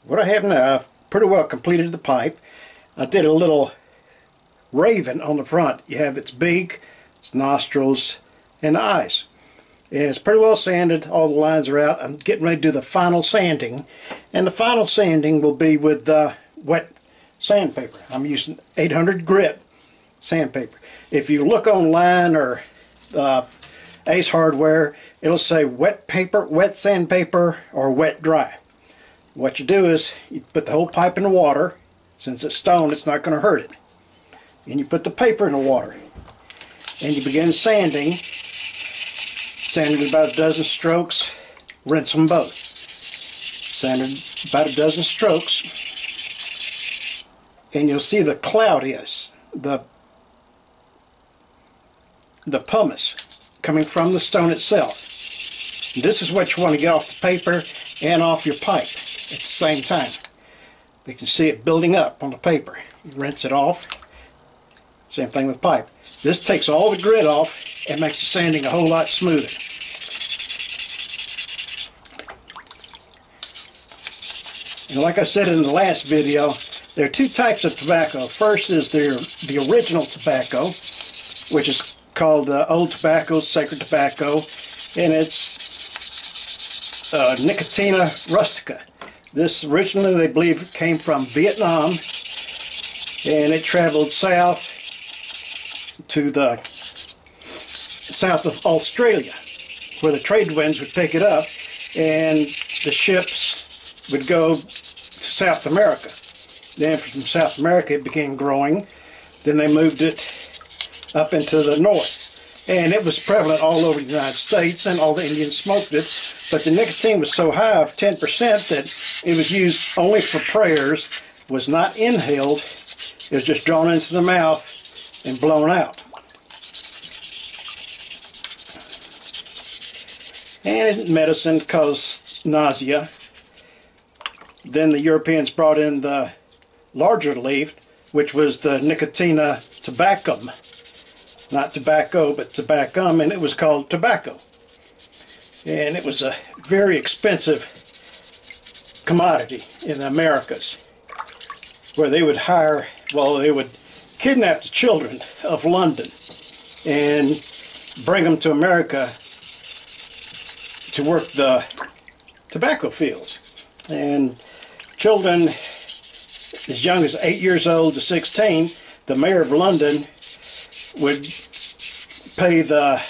What I have now, I've pretty well completed the pipe. I did a little raven on the front. You have its beak, its nostrils, and the eyes. And it's pretty well sanded. All the lines are out. I'm getting ready to do the final sanding. And the final sanding will be with wet sandpaper. I'm using 800 grit sandpaper. If you look online or Ace Hardware, it'll say wet paper, wet sandpaper, or wet dry. What you do is you put the whole pipe in the water. Since it's stone, it's not going to hurt it. And you put the paper in the water. And you begin sanding. Sanded about a dozen strokes. Rinse them both. Sanded about a dozen strokes. And you'll see the cloudiness, the pumice coming from the stone itself. This is what you want to get off the paper and off your pipe at the same time. You can see it building up on the paper. You rinse it off. Same thing with pipe. This takes all the grit off and makes the sanding a whole lot smoother. And like I said in the last video, there are two types of tobacco. First is the original tobacco, which is called old tobacco, sacred tobacco, and it's Nicotina rustica. This originally, they believe, came from Vietnam, and it traveled south to the south of Australia, where the trade winds would pick it up, and the ships would go to South America. Then from South America it began growing. Then they moved it up into the north. And it was prevalent all over the United States, and all the Indians smoked it. But the nicotine was so high of 10% that it was used only for prayers, was not inhaled. It was just drawn into the mouth and blown out. And medicine caused nausea. Then the Europeans brought in the larger leaf, which was the Nicotina tabacum. Not tobacco, but tabacum, and it was called tobacco. And it was a very expensive commodity in the Americas, where they would they would kidnap the children of London and bring them to America to work the tobacco fields. And children as young as 8 years old to 16, the mayor of London would pay the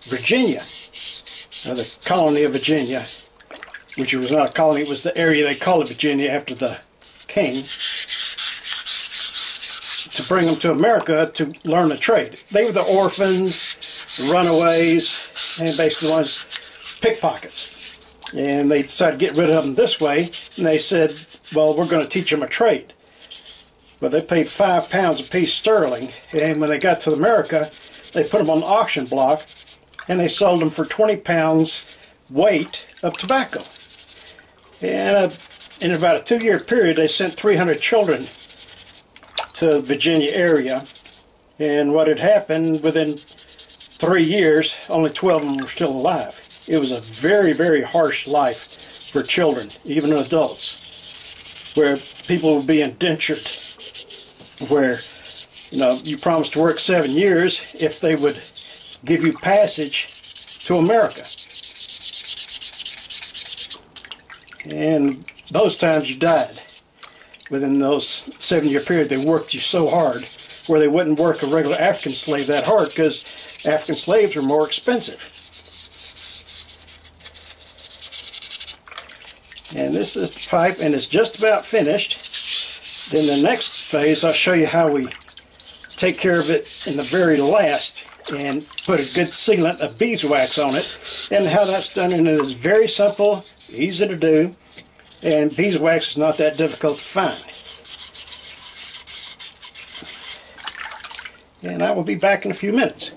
Virginia, or the colony of Virginia, which was not a colony, it was the area they called it Virginia after the king, to bring them to America to learn a trade. They were the orphans, the runaways, and basically the ones pickpockets. And they decided to get rid of them this way, and they said, well, we're going to teach them a trade. But they paid £5 a piece sterling, and when they got to America, they put them on the auction block, and they sold them for 20 pounds weight of tobacco. And in about a 2-year period, they sent 300 children to the Virginia area, and what had happened, within 3 years, only 12 of them were still alive. It was a very, very harsh life for children, even adults, where people would be indentured, where, you know, you promised to work 7 years if they would give you passage to America. And those times you died. Within those 7-year period, they worked you so hard, where they wouldn't work a regular African slave that hard, because African slaves were more expensive. And this is the pipe, and it's just about finished. Then the next phase, I'll show you how we take care of it in the very last and put a good sealant of beeswax on it, and how that's done. And it is very simple, easy to do, and beeswax is not that difficult to find. And I will be back in a few minutes.